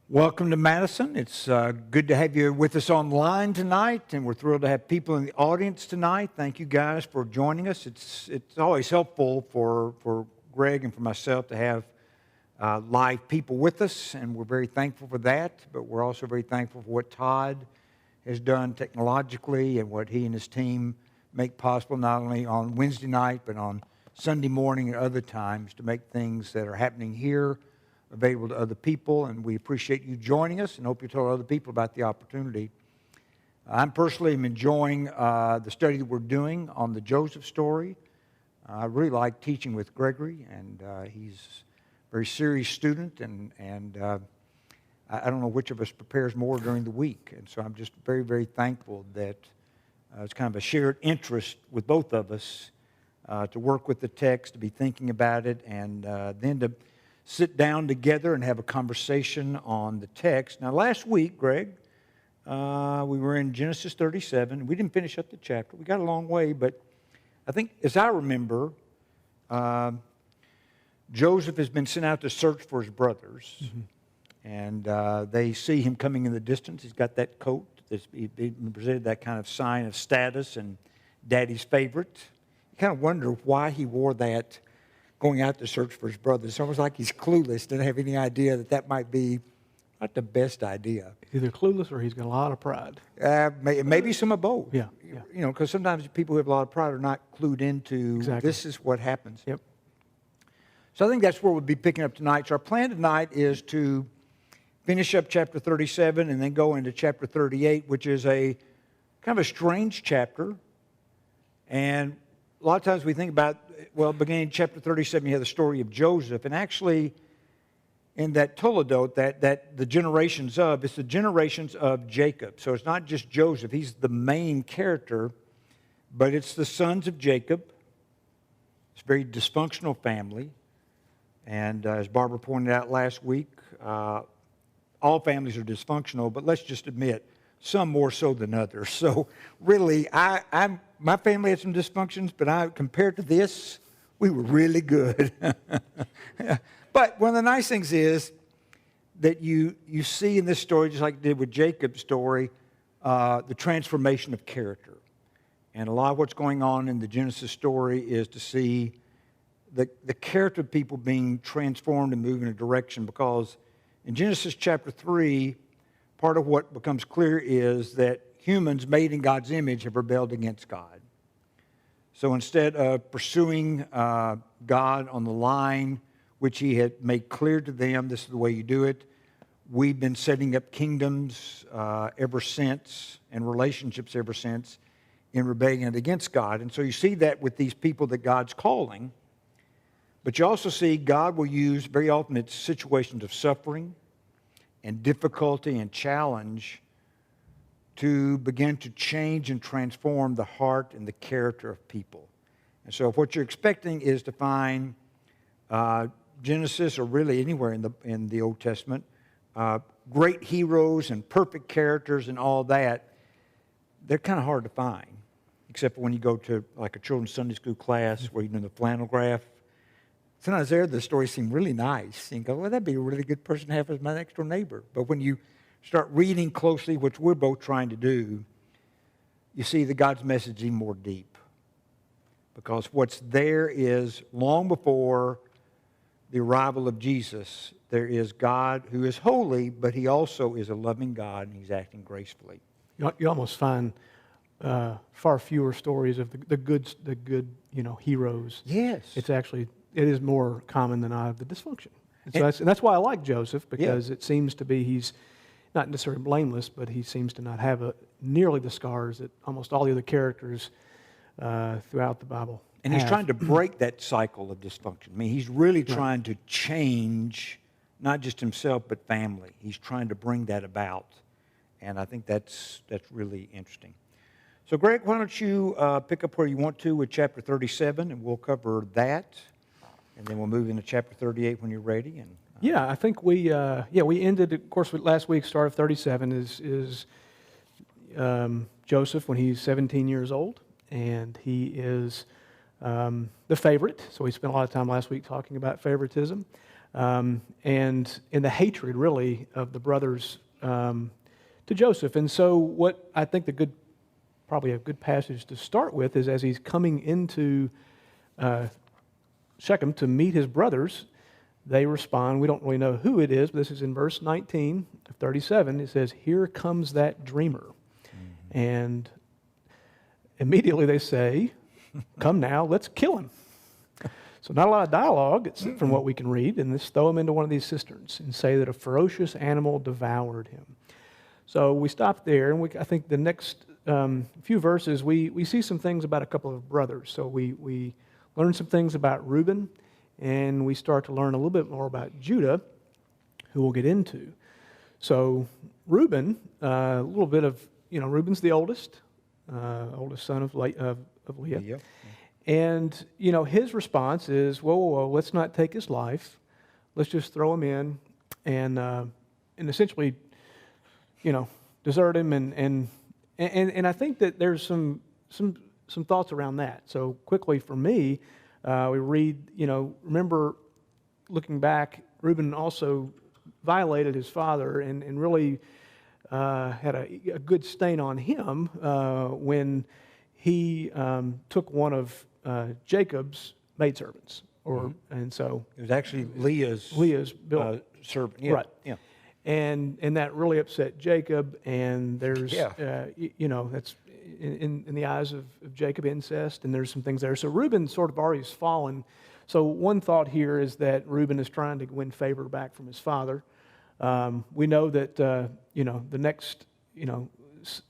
Welcome to Madison. It's good to have you with us online tonight, and we're thrilled to have people in the audience tonight. Thank you guys for joining us. It's always helpful for Greg and for myself to have live people with us, and we're very thankful for that, but we're also very thankful for what Todd has done technologically and what he and his team make possible not only on Wednesday night but on Sunday morning and other times to make things that are happening here available to other people, and we appreciate you joining us and hope you tell other people about the opportunity. I'm personally enjoying the study that we're doing on the Joseph story. I really like teaching with Gregory, and he's a very serious student, and I don't know which of us prepares more during the week, and so I'm just very, very thankful that it's kind of a shared interest with both of us to work with the text, to be thinking about it, and then to sit down together and have a conversation on the text. Now, last week, Greg, we were in Genesis 37. We didn't finish up the chapter. We got a long way, but I think, as I remember, Joseph has been sent out to search for his brothers, and they see him coming in the distance. He's got that coat. He presented that kind of sign of status and daddy's favorite. You kind of wonder why he wore that going out to search for his brothers. It's almost like he's clueless, doesn't have any idea that might be not the best idea. Either clueless or he's got a lot of pride. Maybe some of both. Yeah. You know, because sometimes people who have a lot of pride are not clued into This is what happens. Yep. So I think that's where we'll be picking up tonight. So our plan tonight is to finish up chapter 37 and then go into chapter 38, which is a kind of a strange chapter. And a lot of times we think about, well, beginning in chapter 37, you have the story of Joseph. And actually, in that Toledot, that the generations of, it's the generations of Jacob. So it's not just Joseph. He's the main character, but it's the sons of Jacob. It's a very dysfunctional family. And as Barbara pointed out last week, all families are dysfunctional, but let's just admit, some more so than others. So really, my family had some dysfunctions, but compared to this, we were really good. But one of the nice things is that you see in this story, just like you did with Jacob's story, the transformation of character. And a lot of what's going on in the Genesis story is to see the character of people being transformed and moving in a direction, because in Genesis chapter 3, part of what becomes clear is that humans made in God's image have rebelled against God. So instead of pursuing God on the line which He had made clear to them, this is the way you do it, we've been setting up kingdoms ever since and relationships ever since in rebellion against God. And so you see that with these people that God's calling, but you also see God will use, very often it's situations of suffering and difficulty and challenge to begin to change and transform the heart and the character of people. And so if what you're expecting is to find Genesis, or really anywhere in the Old Testament, great heroes and perfect characters and all that, they're kind of hard to find, except for when you go to like a children's Sunday school class where you do the flannel graph. Sometimes the stories seem really nice. You go, well, that'd be a really good person to have as my next door neighbor. But when you start reading closely, which we're both trying to do, you see that God's message is even more deep. Because what's there is, long before the arrival of Jesus, there is God who is holy, but He also is a loving God, and He's acting gracefully. You almost find far fewer stories of the good heroes. Yes. It is more common than the dysfunction. And that's why I like Joseph, because it seems to be he's not necessarily blameless, but he seems to not have nearly the scars that almost all the other characters throughout the Bible And have. he's trying to break that cycle of dysfunction. I mean, he's really trying to change not just himself, but family. He's trying to bring that about. And I think that's really interesting. So, Greg, why don't you pick up where you want to with chapter 37, and we'll cover that. And then we'll move into chapter 38 when you're ready. And I think we ended, of course, with last week's start of 37 is Joseph when he's 17 years old, and he is the favorite. So we spent a lot of time last week talking about favoritism. and in the hatred, really, of the brothers to Joseph. And so what I think probably a good passage to start with is as he's coming into Shechem to meet his brothers, they respond. We don't really know who it is, but this is in verse 19 of 37. It says, "Here comes that dreamer." Mm-hmm. And immediately they say, "Come now, let's kill him." So not a lot of dialogue from what we can read, and let's throw him into one of these cisterns and say that a ferocious animal devoured him. So we stop there, and I think the next few verses, we see some things about a couple of brothers. So we learn some things about Reuben, and we start to learn a little bit more about Judah, who we'll get into. So Reuben, a little bit of, Reuben's the oldest son of Leah. Yeah. And, his response is, whoa, let's not take his life. Let's just throw him in and essentially, desert him. And I think that there's some thoughts around that. So quickly for me, we read, remember looking back, Reuben also violated his father and really had a good stain on him when he took one of Jacob's maidservants, and so it was actually Leah's servant, yeah. Right? Yeah, and that really upset Jacob. And there's that's in the eyes of Jacob, incest, and there's some things there. So Reuben sort of already has fallen. So one thought here is that Reuben is trying to win favor back from his father. We know that the next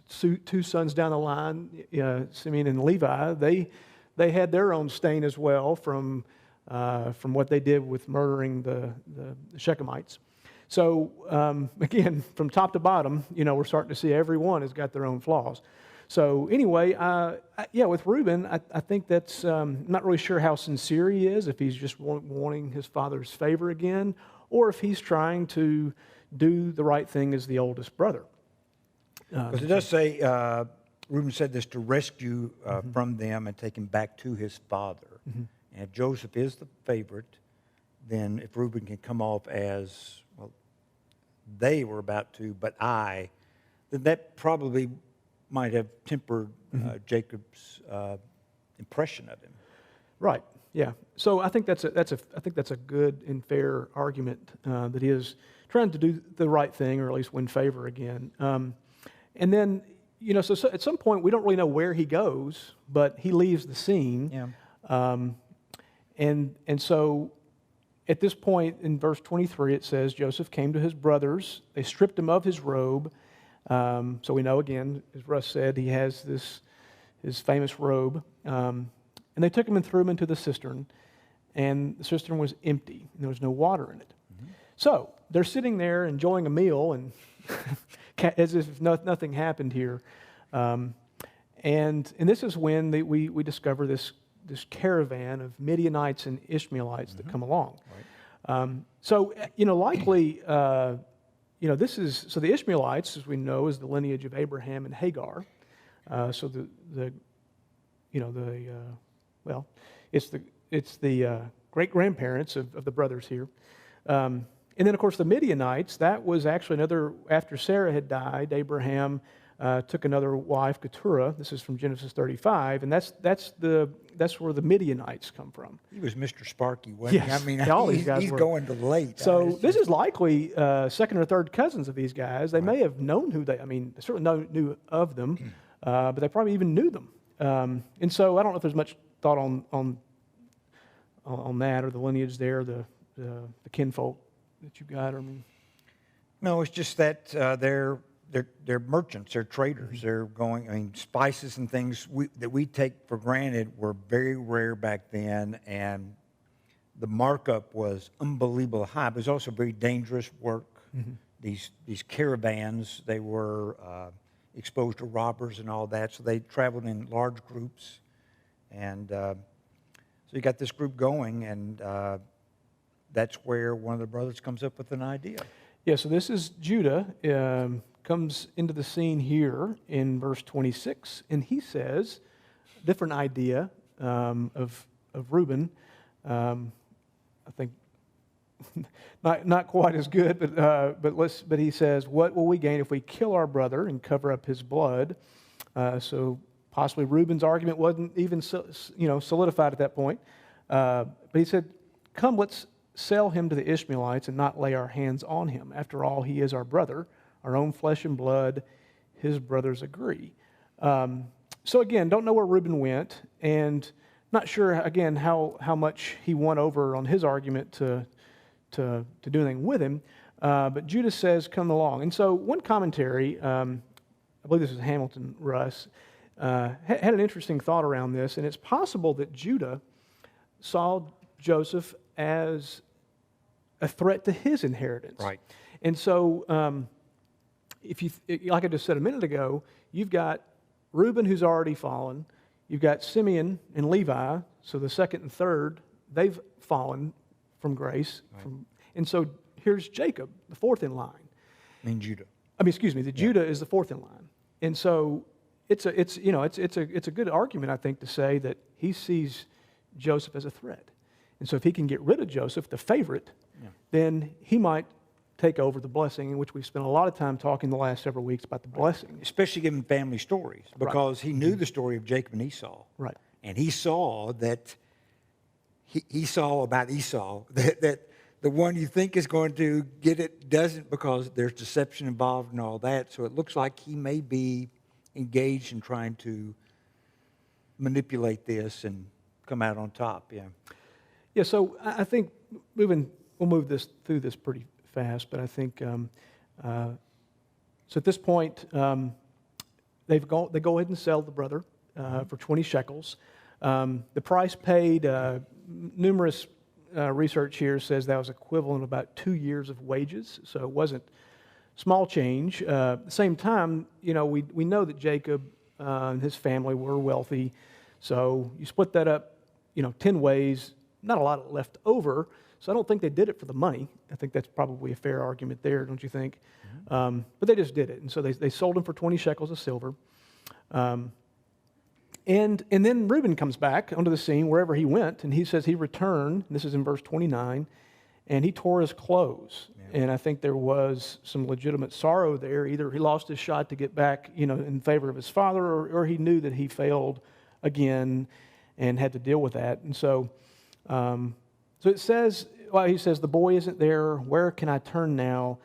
two sons down the line, Simeon and Levi, they had their own stain as well from what they did with murdering the Shechemites. So again, from top to bottom, we're starting to see everyone has got their own flaws. So anyway, with Reuben, I think that's not really sure how sincere he is, if he's just wanting his father's favor again, or if he's trying to do the right thing as the oldest brother. Because it does say, Reuben said this to rescue from them and take him back to his father. Mm-hmm. And if Joseph is the favorite, then if Reuben can come off as, well, they were about to, but then that probably might have tempered Jacob's impression of him. Right. Yeah. So I think that's a good and fair argument that he is trying to do the right thing, or at least win favor again. And then, so at some point we don't really know where he goes, but he leaves the scene. Yeah. And so at this point in verse 23, it says, Joseph came to his brothers. They stripped him of his robe. So we know, again, as Russ said, he has his famous robe. And they took him and threw him into the cistern. And the cistern was empty, and there was no water in it. Mm-hmm. So they're sitting there enjoying a meal and as if nothing happened here. And this is when we discover this caravan of Midianites and Ishmaelites that come along. Right. So likely, this is, so the Ishmaelites, as we know, is the lineage of Abraham and Hagar. So it's the great grandparents of the brothers here. And then, of course, the Midianites, that was actually after Sarah had died, Abraham took another wife, Keturah. This is from Genesis 35, and that's where the Midianites come from. He was Mr. Sparky, wasn't he? Yes, I mean, he's were. going to late. So this is likely second or third cousins of these guys. They may have known they certainly knew of them, but they probably even knew them. And so I don't know if there's much thought on that, or the lineage there, the kinfolk that you got. No, it's just that they're merchants, they're traders. They're going, spices and things that we take for granted were very rare back then, and the markup was unbelievably high. But it was also very dangerous work. Mm-hmm. These caravans, they were exposed to robbers and all that, so they traveled in large groups. And so you got this group going, and that's where one of the brothers comes up with an idea. Yeah, so this is Judah. Comes into the scene here in verse 26, and he says, different idea of Reuben. I think not quite as good, but he says, what will we gain if we kill our brother and cover up his blood? So possibly Reuben's argument wasn't even solidified at that point. But he said, come, let's sell him to the Ishmaelites and not lay our hands on him. After all, he is our brother, our own flesh and blood. His brothers agree. So again, don't know where Reuben went, and not sure, again, how much he won over on his argument to do anything with him. But Judah says, come along. And so one commentary, I believe this is Hamilton Russ, had an interesting thought around this, and it's possible that Judah saw Joseph as a threat to his inheritance. Right. And so, like I just said a minute ago, you've got Reuben who's already fallen, you've got Simeon and Levi, so the second and third, they've fallen from grace. Right. And so here's Jacob, the fourth in line. Judah. Judah is the fourth in line. And so it's a good argument, I think, to say that he sees Joseph as a threat. And so if he can get rid of Joseph, the favorite, then he might take over the blessing, in which we've spent a lot of time talking the last several weeks about the blessing. Especially given family stories, because he knew the story of Jacob and Esau. Right. And he saw that, he saw about Esau, that the one you think is going to get it doesn't, because there's deception involved and all that. So it looks like he may be engaged in trying to manipulate this and come out on top. Yeah, so I think we'll move through this pretty fast, but I think so at this point they go ahead and sell the brother for 20 shekels. The price paid, numerous research here says that was equivalent to about 2 years of wages, so it wasn't small change. At the same time, we know that Jacob and his family were wealthy, so you split that up 10 ways, not a lot left over. So I don't think they did it for the money. I think that's probably a fair argument there, don't you think? Mm-hmm. But they just did it. And so they sold him for 20 shekels of silver. And then Reuben comes back onto the scene wherever he went, and he says he returned, and this is in verse 29, and he tore his clothes. Yeah. And I think there was some legitimate sorrow there. Either he lost his shot to get back in favor of his father, or he knew that he failed again and had to deal with that. And so... So it says, he says, the boy isn't there. Where can I turn now?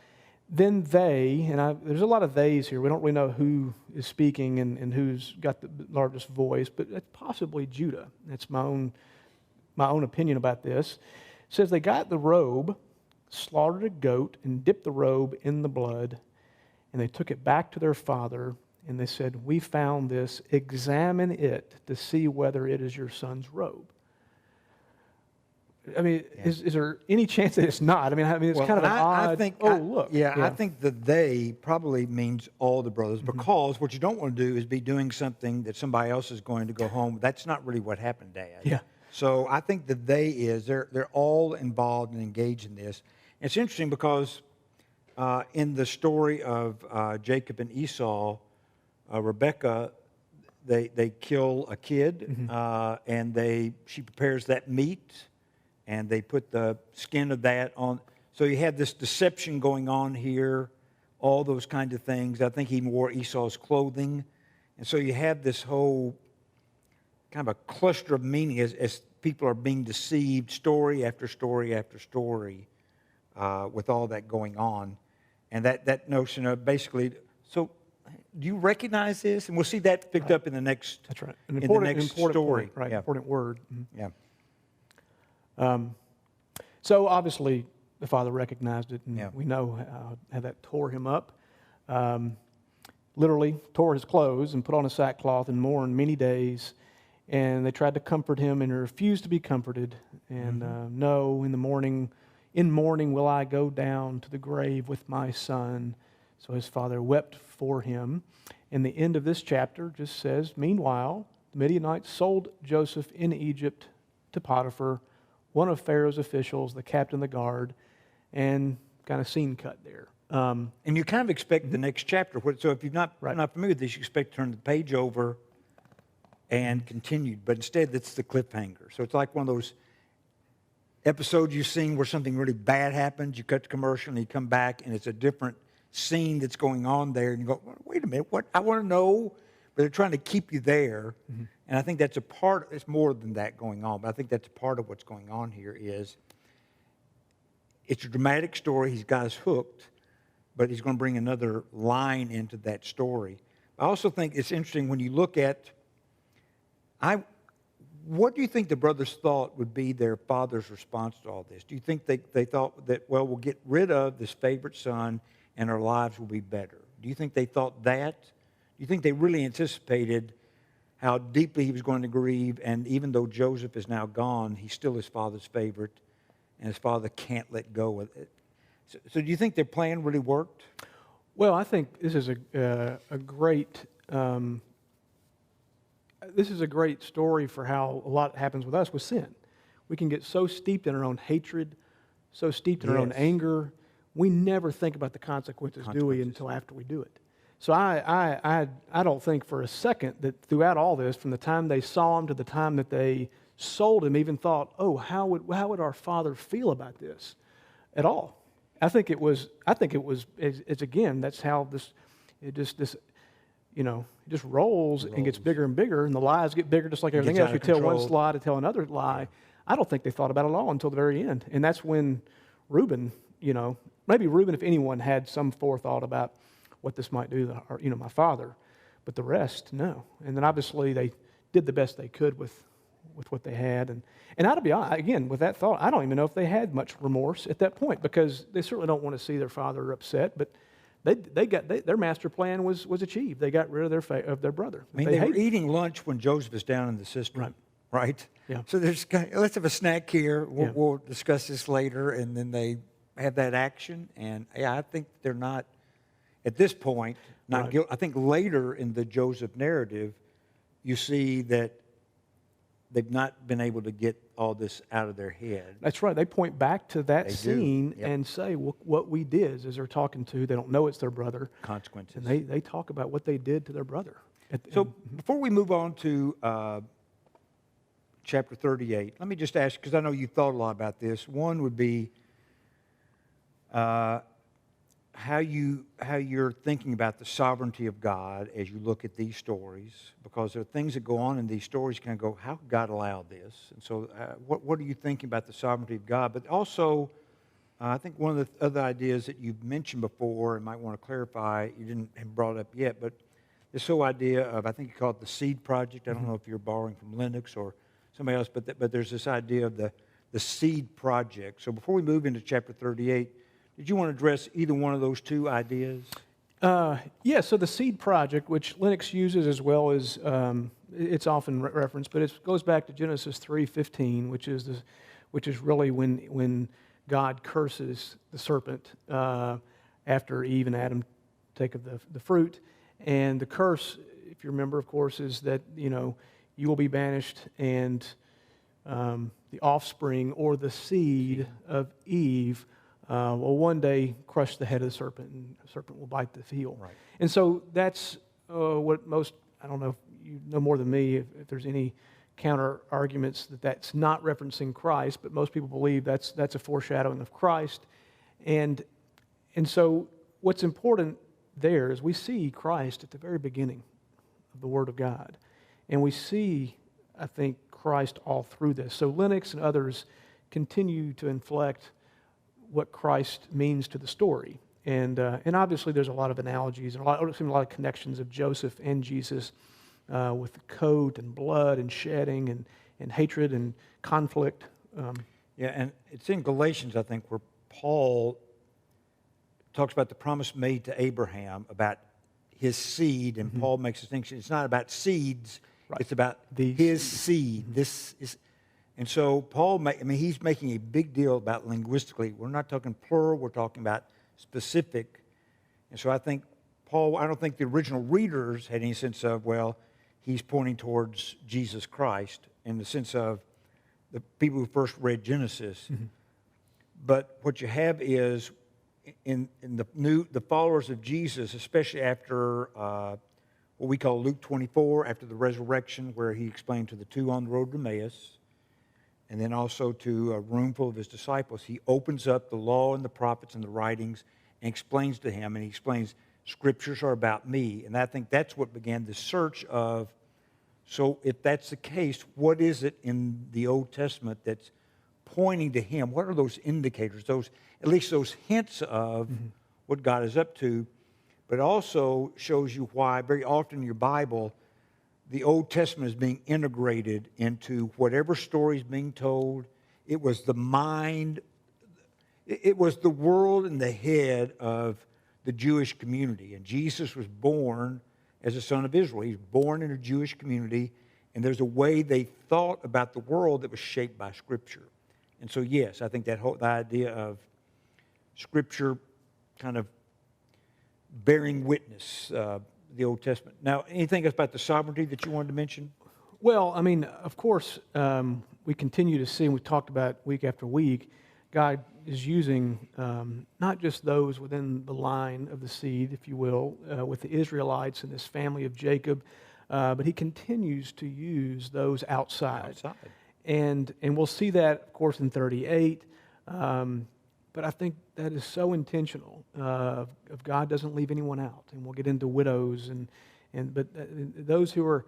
Then they, there's a lot of theys here. We don't really know who is speaking and who's got the largest voice, but it's possibly Judah. That's my own opinion about this. It says they got the robe, slaughtered a goat, and dipped the robe in the blood, and they took it back to their father, and they said, we found this. Examine it to see whether it is your son's robe. Is there any chance that it's not? It's kind of an odd. I think the they probably means all the brothers, because what you don't want to do is be doing something that somebody else is going to go home. That's not really what happened, Dad. Yeah. So I think the they're all involved and engaged in this. And it's interesting because in the story of Jacob and Esau, Rebekah, they kill a kid, and she prepares that meat. And they put the skin of that on. So you have this deception going on here, all those kinds of things. I think he wore Esau's clothing. And so you have this whole kind of a cluster of meaning as people are being deceived, story after story after story, with all that going on. And that notion of basically, so do you recognize this? And we'll see that picked up in the next. That's right. An important story. Point, right. Yeah. Important word. Mm-hmm. Yeah. So obviously the father recognized it, and we know how that tore him up. Literally tore his clothes and put on a sackcloth and mourned many days. And they tried to comfort him, and he refused to be comforted. And no, in mourning will I go down to the grave with my son. So his father wept for him. And the end of this chapter just says, meanwhile, the Midianites sold Joseph in Egypt to Potiphar, one of Pharaoh's officials, the captain of the guard, and kind of scene cut there. And you kind of expect the next chapter. So if you're not familiar with this, you expect to turn the page over and continue. But instead, it's the cliffhanger. So it's like one of those, episodes you've seen where something really bad happens, you cut the commercial and you come back and it's a different scene that's going on there, and you go, wait a minute, what? I want to know. But they're trying to keep you there. Mm-hmm. And I think that's a part, it's more than that going on, but I think that's a part of what's going on here is it's a dramatic story. He's got us hooked, but he's going to bring another line into that story. I also think it's interesting when you look at, what do you think the brothers thought would be their father's response to all this? Do you think they thought that, well, we'll get rid of this favorite son and our lives will be better? Do you think they thought that? Do you think they really anticipated how deeply he was going to grieve, and even though Joseph is now gone, he's still his father's favorite, and his father can't let go of it? So do you think their plan really worked? Well, I think this is a great story for how a lot happens with us with sin. We can get so steeped in our own hatred, so steeped in our own anger, we never think about the consequences, do we, until after we do it. So I don't think for a second that throughout all this, from the time they saw him to the time that they sold him, even thought, oh, how would our father feel about this at all? I think it was. It's again. That's how it just rolls and gets bigger and bigger, and the lies get bigger, just like everything else. You tell one lie to tell another lie. Yeah. I don't think they thought about it at all until the very end, and that's when Reuben, maybe Reuben, if anyone, had some forethought about what this might do to my father, but the rest, no. And then obviously they did the best they could with what they had, and I'll be honest, again, with that thought, I don't even know if they had much remorse at that point, because they certainly don't want to see their father upset, but their master plan was achieved. They got rid of their brother. I mean, they were eating lunch when Joseph is down in the cistern, right? Yeah. So there's let's have a snack here. We'll discuss this later, and then they have that action, and I think they're not at this point not guilty. I think later in the Joseph narrative, you see that they've not been able to get all this out of their head. That's right. They point back to that scene and say, well, what we did, as they're talking to, they don't know it's their brother. Consequences. And they talk about what they did to their brother. So before we move on to chapter 38, let me just ask, because I know you've thought a lot about this. One would be how you're thinking about the sovereignty of God as you look at these stories, because there are things that go on in these stories. You kind of go, how could God allow this? And so what are you thinking about the sovereignty of God? But also, I think one of the other ideas that you've mentioned before and might want to clarify, you didn't have brought up yet, but this whole idea of, I think you call it the seed project. I don't know if you're borrowing from Linux or somebody else, but there's this idea of the seed project. So before we move into chapter 38, did you want to address either one of those two ideas? So the seed project, which Linux uses as well as it's often referenced, but it goes back to Genesis 3:15, which is really when God curses the serpent after Eve and Adam take of the fruit, and the curse, if you remember, of course, is that you will be banished, and the offspring or the seed of Eve will one day crush the head of the serpent, and the serpent will bite the heel. Right. And so that's what most, I don't know if you know more than me, if there's any counter arguments that's not referencing Christ, but most people believe that's a foreshadowing of Christ. And so what's important there is we see Christ at the very beginning of the Word of God. And we see, I think, Christ all through this. So Linux and others continue to inflect what Christ means to the story. And obviously there's a lot of analogies and a lot of connections of Joseph and Jesus with the coat and blood and shedding and hatred and conflict. And it's in Galatians, I think, where Paul talks about the promise made to Abraham about his seed, and Paul makes a distinction. It's not about seeds, it's about his seed. This is... And so Paul, he's making a big deal about linguistically. We're not talking plural, we're talking about specific. And so I think I don't think the original readers had any sense of, well, he's pointing towards Jesus Christ in the sense of the people who first read Genesis. Mm-hmm. But what you have is in the followers of Jesus, especially after what we call Luke 24, after the resurrection, where he explained to the two on the road to Emmaus. and then also to a room full of his disciples, he opens up the law and the prophets and the writings and explains to him, and he explains, Scriptures are about me. And I think that's what began the search of, so if that's the case, what is it in the Old Testament that's pointing to him? What are those indicators, at least those hints of what God is up to? But it also shows you why very often in your Bible, the Old Testament is being integrated into whatever story is being told. It was the mind, it was the world in the head of the Jewish community. And Jesus was born as a son of Israel. He was born in a Jewish community, and there's a way they thought about the world that was shaped by Scripture. And so, yes, I think the idea of Scripture kind of bearing witness, the Old Testament. Now, anything else about the sovereignty that you wanted to mention? Well, I mean, of course, we continue to see, and we've talked about week after week, God is using not just those within the line of the seed, if you will, with the Israelites and this family of Jacob, but he continues to use those outside. And we'll see that, of course, in 38. But I think that is so intentional. Of God doesn't leave anyone out, and we'll get into widows but those who are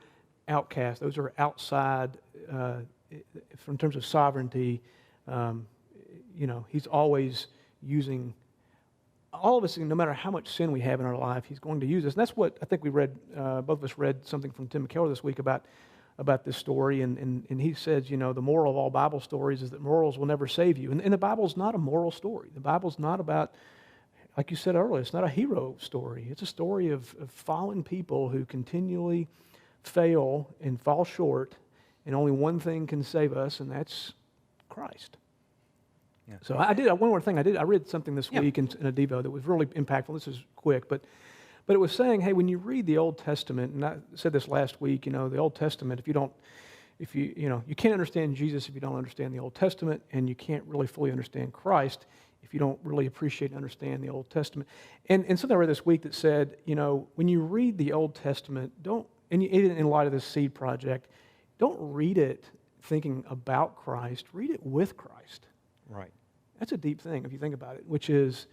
outcast, those who are outside, in terms of sovereignty. He's always using all of us. No matter how much sin we have in our life, He's going to use us. And that's what I think we read. Both of us read something from Tim McKellar this week about this story, and he says, the moral of all Bible stories is that morals will never save you. And the Bible's not a moral story. The Bible's not about, like you said earlier, it's not a hero story. It's a story of fallen people who continually fail and fall short, and only one thing can save us, and that's Christ. Yeah. So one more thing I read something this week in a Devo that was really impactful. This is quick, but it was saying, hey, when you read the Old Testament, and I said this last week, the Old Testament, you can't understand Jesus if you don't understand the Old Testament, and you can't really fully understand Christ if you don't really appreciate and understand the Old Testament. And something I read this week that said, when you read the Old Testament, even in light of this seed project, don't read it thinking about Christ, read it with Christ. Right. That's a deep thing if you think about it, which is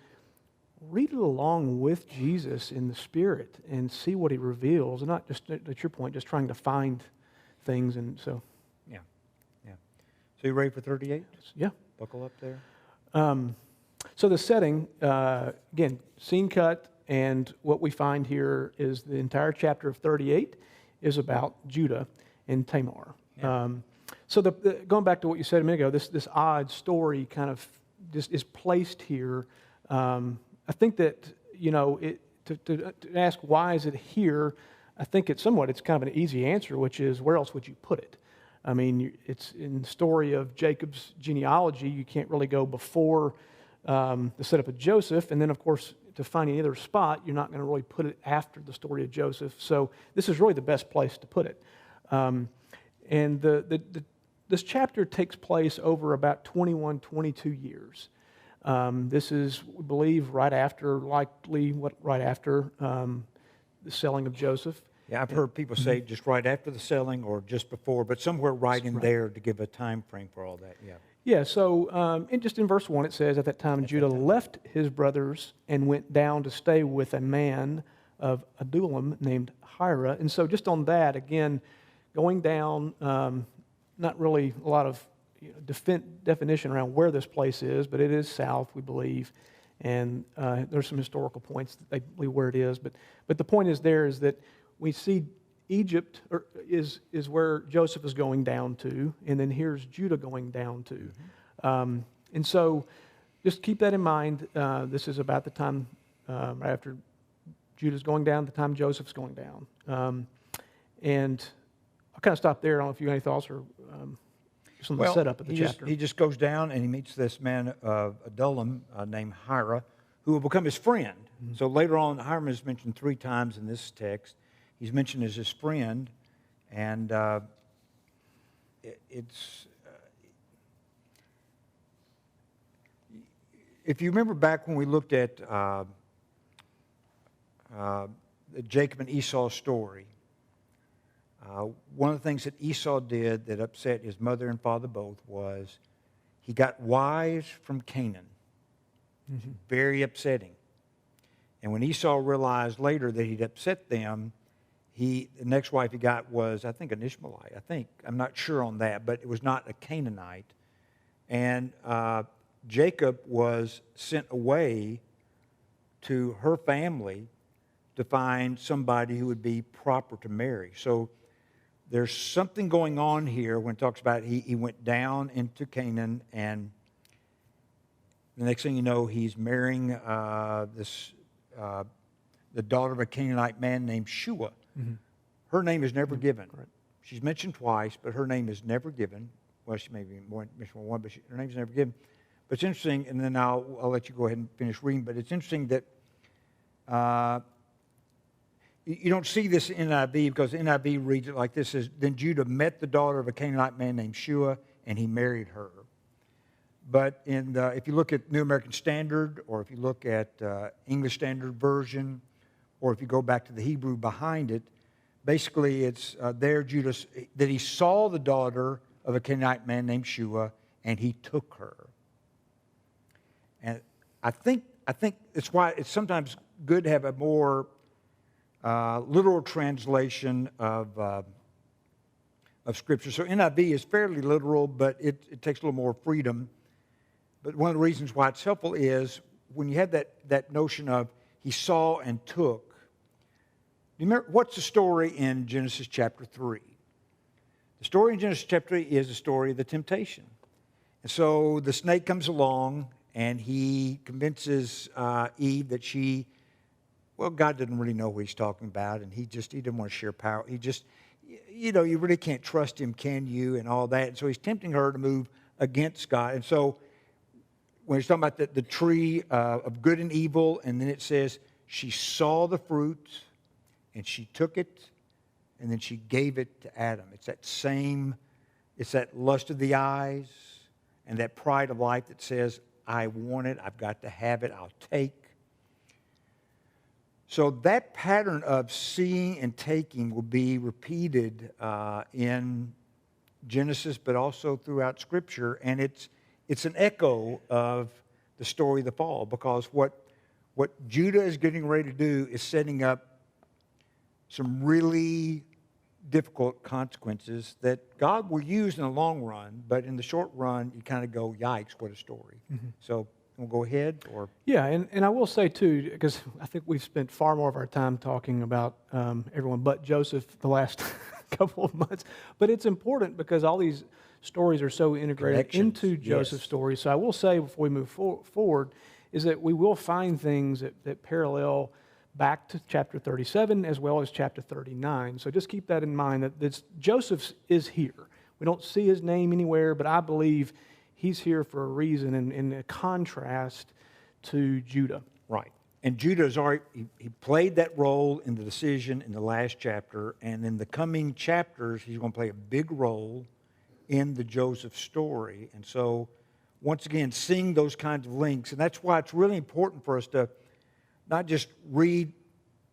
read it along with Jesus in the Spirit and see what He reveals, and not just, at your point, just trying to find things. And so, yeah. So you ready for 38? Yeah. Buckle up there. So the setting, again, scene cut, and what we find here is the entire chapter of 38 is about Judah and Tamar. Yeah. So going back to what you said a minute ago, this odd story kind of just is placed here. I think that, to ask why is it here, I think it's kind of an easy answer, which is where else would you put it? I mean, it's in the story of Jacob's genealogy. You can't really go before the setup of Joseph, and then, of course, to find any other spot, you're not going to really put it after the story of Joseph. So this is really the best place to put it. And this chapter takes place over about 21, 22 years. This is, we believe, right after the selling of Joseph. Yeah, I've heard people say just right after the selling or just before, but somewhere right in there to give a time frame for all that. Yeah. Yeah. So, just in verse 1, it says, "At that time, Judah left his brothers and went down to stay with a man of Adullam named Hira." And so, just on that, again, going down, not really a lot of definition around where this place is, but it is south, we believe, and there's some historical points that they believe where it is. But the point is that we see Egypt is where Joseph is going down to, and then here's Judah going down to. Mm-hmm. And so just keep that in mind. This is about the time right after Judah's going down, the time Joseph's going down. And I'll kind of stop there. I don't know if you have any thoughts or just on the setup of the chapter. He just goes down and he meets this man of Adullam named Hira, who will become his friend. Mm-hmm. So later on, Hiram is mentioned 3 times in this text. He's mentioned as his friend, and it's... if you remember back when we looked at the Jacob and Esau story, One of the things that Esau did that upset his mother and father both was he got wives from Canaan. Very upsetting. And when Esau realized later that he'd upset them, the next wife he got was, I think, an Ishmaelite. I'm not sure on that, but it was not a Canaanite. And Jacob was sent away to her family to find somebody who would be proper to marry. So there's something going on here when it talks about he went down into Canaan, and the next thing you know, he's marrying the daughter of a Canaanite man named Shua. Her name is never given. Right. She's mentioned twice, but her name is never given. Well, she may be mentioned one, but her name is never given. But it's interesting, and then I'll let you go ahead and finish reading, but it's interesting that you don't see this in NIV, because NIV reads it like this: then Judah met the daughter of a Canaanite man named Shua, and he married her. But if you look at New American Standard, or if you look at English Standard Version, or if you go back to the Hebrew behind it, basically it's there Judah, that he saw the daughter of a Canaanite man named Shua, and he took her. And I think it's why it's sometimes good to have a more literal translation of Scripture. So NIV is fairly literal, but it takes a little more freedom. But one of the reasons why it's helpful is when you have that notion of he saw and took. You remember, what's the story in Genesis chapter 3? The story in Genesis chapter 3 is the story of the temptation. And so the snake comes along, and he convinces Eve that God didn't really know what he's talking about, and he didn't want to share power. He just, you really can't trust him, can you, and all that. And so he's tempting her to move against God. And so when he's talking about the tree of good and evil, and then it says she saw the fruit, and she took it, and then she gave it to Adam. It's that lust of the eyes and that pride of life that says, I want it, I've got to have it, I'll take. So that pattern of seeing and taking will be repeated in Genesis, but also throughout Scripture, and it's an echo of the story of the fall, because what Judah is getting ready to do is setting up some really difficult consequences that God will use in the long run, but in the short run, you kind of go, yikes, what a story. So we'll go ahead, or? Yeah, and I will say, too, because I think we've spent far more of our time talking about everyone but Joseph the last couple of months, but it's important because all these stories are so integrated into Joseph's story. So I will say, before we move forward, is that we will find things that parallel back to chapter 37 as well as chapter 39. So just keep that in mind, that Joseph is here. We don't see his name anywhere, but I believe he's here for a reason, in a contrast to Judah. Right. And Judah's already, he played that role in the decision in the last chapter, and in the coming chapters, he's going to play a big role in the Joseph story. And so, once again, seeing those kinds of links, and that's why it's really important for us to not just read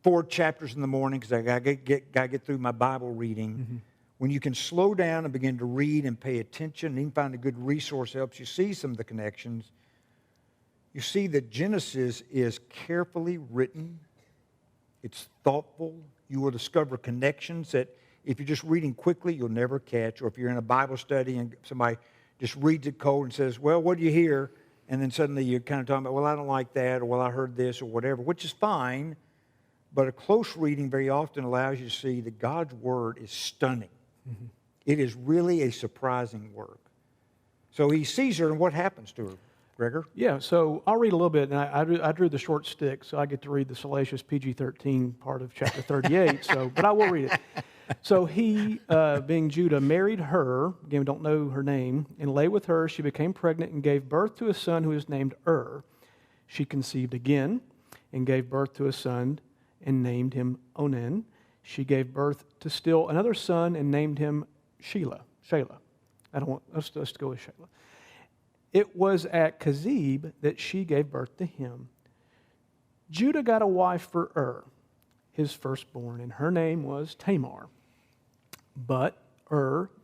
4 chapters in the morning, because I got to get through my Bible reading. When you can slow down and begin to read and pay attention, and even find a good resource that helps you see some of the connections, you see that Genesis is carefully written. It's thoughtful. You will discover connections that if you're just reading quickly, you'll never catch. Or if you're in a Bible study and somebody just reads it cold and says, well, what do you hear? And then suddenly you're kind of talking about, well, I don't like that, or well, I heard this, or whatever, which is fine. But a close reading very often allows you to see that God's Word is stunning. It is really a surprising work. So he sees her, and what happens to her, Gregor? Yeah, so I'll read a little bit, and I drew the short stick, so I get to read the salacious PG-13 part of chapter 38, but I will read it. So he, being Judah, married her, again, we don't know her name, and lay with her. She became pregnant and gave birth to a son who is named She conceived again and gave birth to a son and named him Onan. She gave birth to still another son and named him Shelah. Let's go with Shelah. It was at Kezib that she gave birth to him. Judah got a wife for his firstborn, and her name was Tamar. But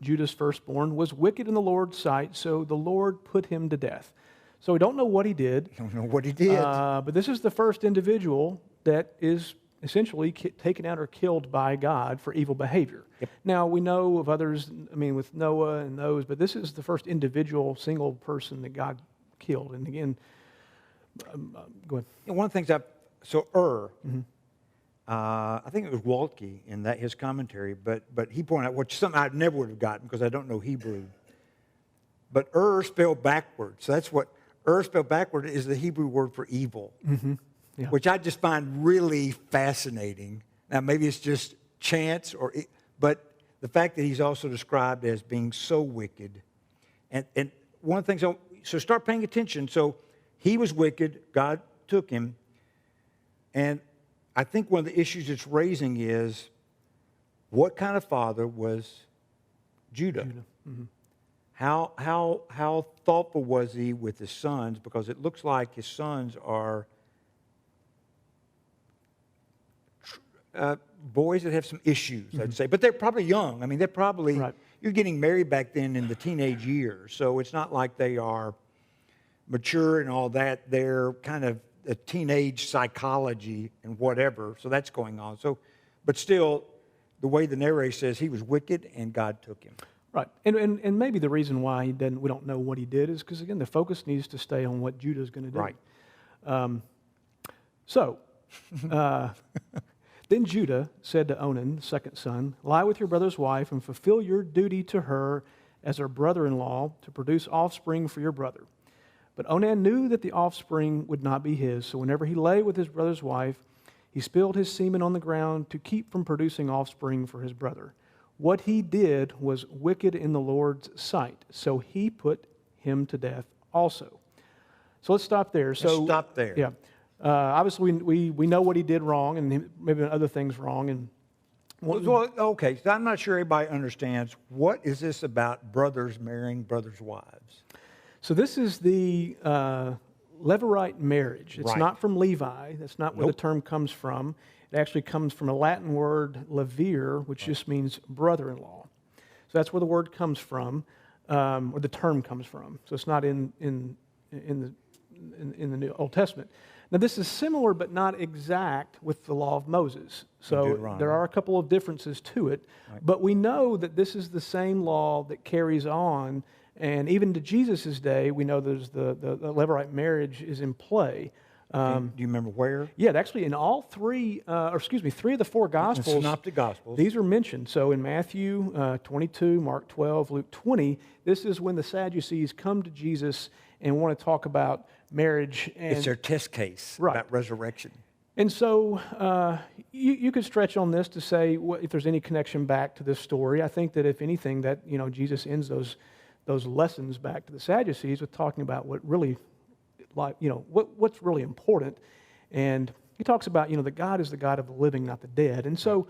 Judah's firstborn, was wicked in the Lord's sight, so the Lord put him to death. So we don't know what he did. Don't know what he did. But this is the first individual that is essentially taken out or killed by God for evil behavior. Yep. Now, we know of others, with Noah and those, but this is the first individual, single person that God killed. And again, go ahead. One of the things I think it was Waltke in his commentary, but he pointed out, which something I never would have gotten because I don't know Hebrew. But spelled backwards. So that's what spelled backward is the Hebrew word for evil, Yeah. which I just find really fascinating. Now maybe it's just chance, but the fact that he's also described as being so wicked, and one of the things. So start paying attention. So he was wicked. God took him, and I think one of the issues it's raising is what kind of father was Judah? Mm-hmm. How thoughtful was he with his sons? Because it looks like his sons are boys that have some issues, I'd say. But they're probably young. They're probably, right. You're getting married back then in the teenage years. So it's not like they are mature and all that. They're kind of a teenage psychology and whatever. So that's going on. So, but still, the way the narrator says he was wicked and God took him. Right, and maybe the reason why we don't know what he did is because, again, the focus needs to stay on what Judah's going to do. Right. Then Judah said to Onan, the second son, "Lie with your brother's wife and fulfill your duty to her as her brother-in-law to produce offspring for your brother." But Onan knew that the offspring would not be his, so whenever he lay with his brother's wife, he spilled his semen on the ground to keep from producing offspring for his brother. What he did was wicked in the Lord's sight, so he put him to death also. So let's stop there. Let's stop there. Yeah. Obviously, we know what he did wrong, and maybe other things wrong. And well, okay, so I'm not sure everybody understands what is this about brothers marrying brothers' wives. So this is the Levirate marriage. It's Right. not from Levi. That's not where the term comes from. It actually comes from a Latin word, levir, which just means brother-in-law. So that's where the word comes from, or the term comes from. So it's not in the New Old Testament. Now this is similar but not exact with the law of Moses. So there are a couple of differences to it, but we know that this is the same law that carries on. And even to Jesus' day, we know there's the Levirate marriage is in play. Do you remember where? Yeah, actually in all three of the four Gospels, the Synoptic Gospels, these are mentioned. So in Matthew 22, Mark 12, Luke 20, this is when the Sadducees come to Jesus and want to talk about marriage. And it's their test case about resurrection. And so you could stretch on this to say if there's any connection back to this story. I think that if anything, that Jesus ends those lessons back to the Sadducees with talking about what really, what's really important. And he talks about, that God is the God of the living, not the dead. And so,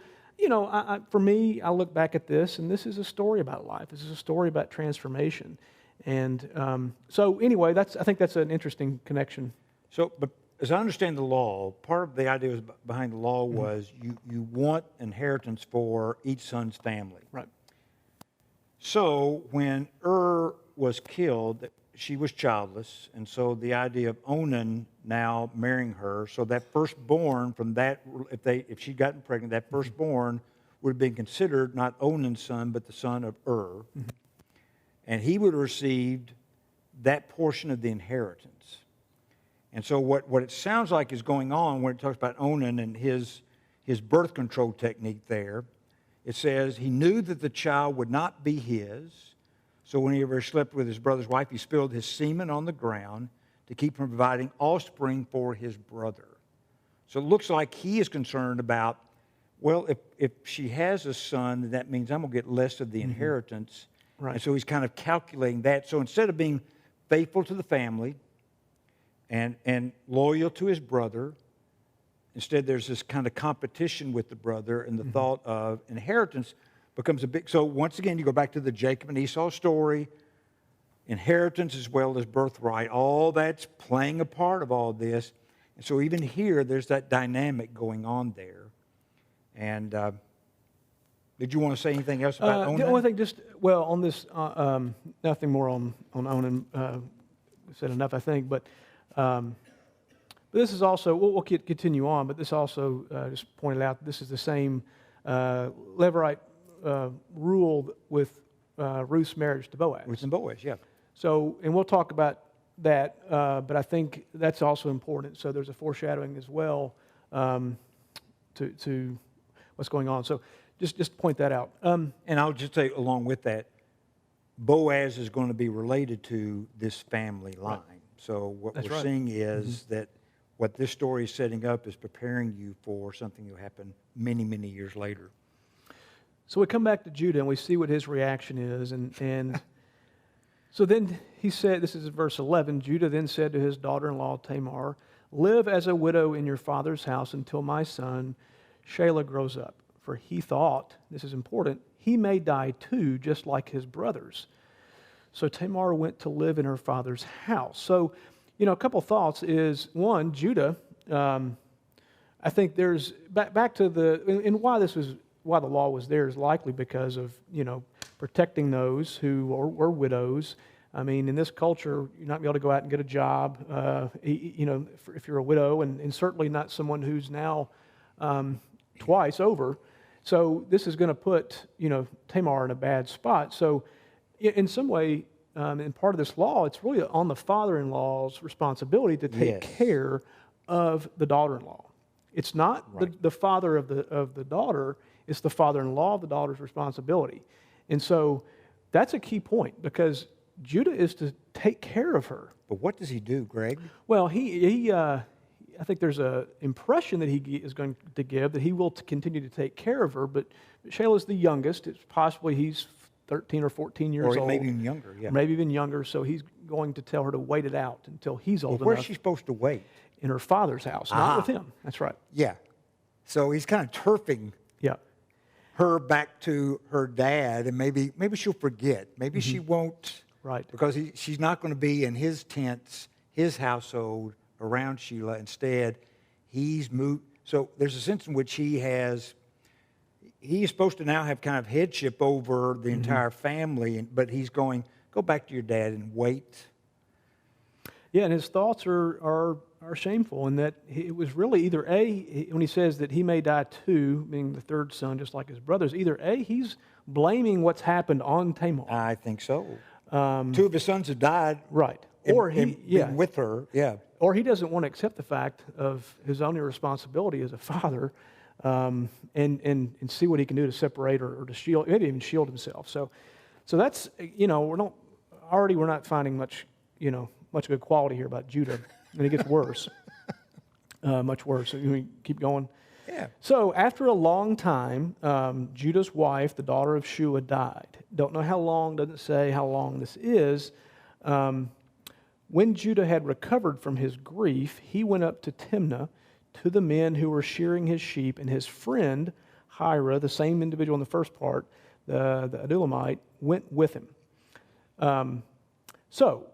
for me, I look back at this, and this is a story about life. This is a story about transformation. And so anyway, I think that's an interesting connection. So, but as I understand the law, part of the idea behind the law was you want inheritance for each son's family. Right. So when was killed, she was childless, and so the idea of Onan now marrying her, so that firstborn from that, if she'd gotten pregnant, that firstborn would have been considered not Onan's son, but the son of and he would have received that portion of the inheritance. And so what it sounds like is going on when it talks about Onan and his birth control technique there, it says he knew that the child would not be his, so whenever he slept with his brother's wife, he spilled his semen on the ground to keep from providing offspring for his brother. So it looks like he is concerned about, well, if she has a son, then that means I'm going to get less of the inheritance. Right. And so he's kind of calculating that. So instead of being faithful to the family and loyal to his brother, instead there's this kind of competition with the brother, and the thought of inheritance becomes a big... So once again, you go back to the Jacob and Esau story, inheritance as well as birthright, all that's playing a part of all this. And so even here, there's that dynamic going on there. And Did you want to say anything else about Onan? The only thing, on this, nothing more on Onan. We've said enough, I think. But this is also, we'll continue on, but this also just pointed out this is the same Levirate rule with Ruth's marriage to Boaz. Ruth and Boaz, yeah. So, and we'll talk about that, but I think that's also important. So there's a foreshadowing as well to what's going on. So just point that out. And I'll just say along with that, Boaz is going to be related to this family line. Right. So what we're seeing is that what this story is setting up is preparing you for something that will happen many, many years later. So we come back to Judah and we see what his reaction is. And so then he said, this is verse 11, Judah then said to his daughter-in-law Tamar, live as a widow in your father's house until my son Shelah grows up. For he thought, this is important, he may die too, just like his brothers. So Tamar went to live in her father's house. So, a couple thoughts is, one, Judah, I think there's, back to and why the law was there is likely because of, protecting those who were widows. I mean, in this culture, you're not going to be able to go out and get a job, if you're a widow, and certainly not someone who's now twice over. So this is going to put, Tamar in a bad spot. So in some way, in part of this law, it's really on the father-in-law's responsibility to take care of the daughter-in-law. It's not the father of the daughter, it's the father-in-law of the daughter's responsibility. And so that's a key point because Judah is to take care of her. But what does he do, Greg? Well, I think there's an impression that he is going to give that he will continue to take care of her, but Shelah's the youngest. It's possibly he's 13 or 14 years old. Or maybe even younger, yeah. Maybe even younger, so he's going to tell her to wait it out until he's old enough. Where's she supposed to wait? In her father's house, not with him. That's right. Yeah. So he's kind of turfing her back to her dad, and maybe she'll forget. Maybe she won't. Right. Because she's not going to be in his tents, his household, around Shelah. Instead, he's moved. So there's a sense in which he is supposed to now have kind of headship over the entire family, but he's going, go back to your dad and wait. Yeah, and his thoughts are shameful in that it was really either when he says that he may die too, being the third son, just like his brothers, either he's blaming what's happened on Tamar. I think so. Two of his sons have died. Right. Or been with her, Or he doesn't want to accept the fact of his own irresponsibility as a father, and see what he can do to separate or to shield, maybe even shield himself. So that's we're not finding much good quality here about Judah, and it gets worse, much worse. So we keep going. Yeah. So after a long time, Judah's wife, the daughter of Shua, died. Don't know how long. Doesn't say how long this is. When Judah had recovered from his grief, he went up to Timnah to the men who were shearing his sheep, and his friend Hira, the same individual in the first part, the Adullamite, went with him. So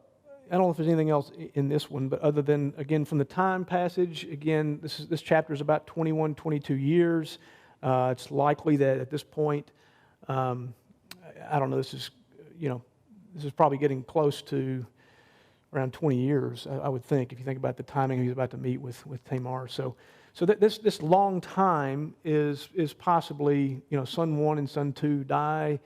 I don't know if there's anything else in this one, but other than, again, from the time passage, again, this chapter is about 21, 22 years. It's likely that at this point, I don't know, this is probably getting close to around 20 years, I would think, if you think about the timing he's about to meet with Tamar. So this long time is possibly, son 1 and son 2 die,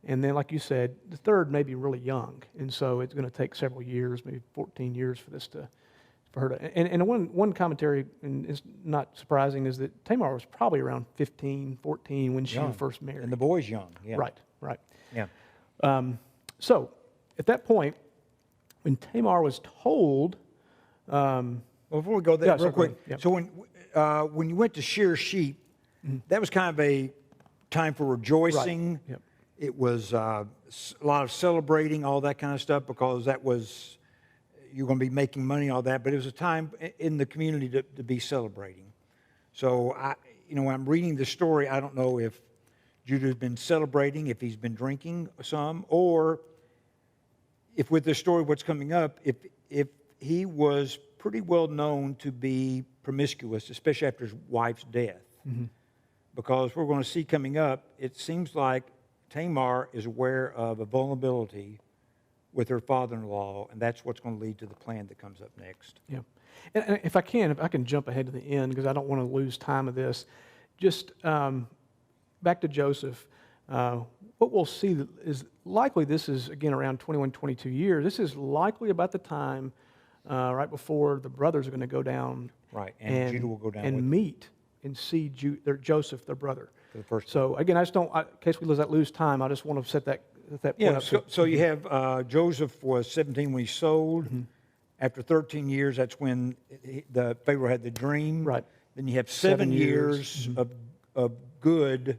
and then, like you said, the third may be really young, and so it's going to take several years, maybe 14 years for her to. And one commentary, and it's not surprising, is that Tamar was probably around 15, 14 when she was first married. And the boy's young. Yeah. Right. Yeah. So at that point, when Tamar was told, well, before we go there, real quick. Yep. So when you went to shear sheep, that was kind of a time for rejoicing. Right. Yep. It was a lot of celebrating, all that kind of stuff, because that was, you're going to be making money, all that. But it was a time in the community to be celebrating. So when I'm reading the story, I don't know if Judah's been celebrating, if he's been drinking some, or if with this story, what's coming up, if he was pretty well known to be promiscuous, especially after his wife's death. because we're going to see coming up, it seems like Tamar is aware of a vulnerability with her father-in-law, and that's what's going to lead to the plan that comes up next. Yeah. And if I can jump ahead to the end, because I don't want to lose time of this. Just back to Joseph. What we'll see is likely this is, again, around 21, 22 years. This is likely about the time right before the brothers are going to go down. Right, and Judah will go down and with them. meet and see Joseph, their brother. For the first So, again, I just don't, in case we lose time, I just want to set that point Yeah, up. so you have Joseph was 17 when he sold. Mm-hmm. After 13 years, that's when the Pharaoh had the dream. Right. Then you have 7 years of good,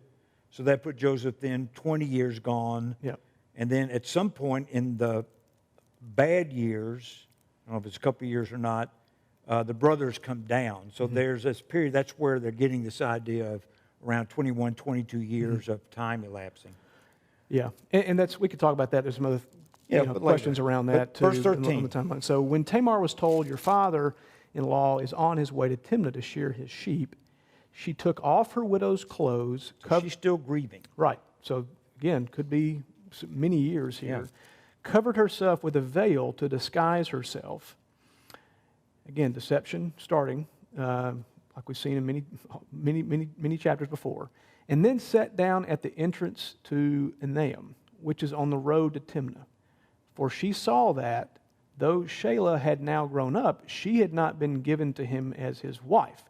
so that put Joseph then 20 years gone. Yeah. And then at some point in the bad years, I don't know if it's a couple of years or not, the brothers come down. So there's this period, that's where they're getting this idea of around 21, 22 years of time elapsing. Yeah, and that's, we could talk about that. There's some other but questions later. around But that too. verse 13. On the timeline. So when Tamar was told, your father-in-law is on his way to Timnah to shear his sheep, she took off her widow's clothes. So she's still grieving. Right. So again, could be many years here. Yeah. Covered herself with a veil to disguise herself. Again, deception starting, like we've seen in many chapters before. And then sat down at the entrance to Enaim, which is on the road to Timnah. For she saw that, though Shelah had now grown up, she had not been given to him as his wife.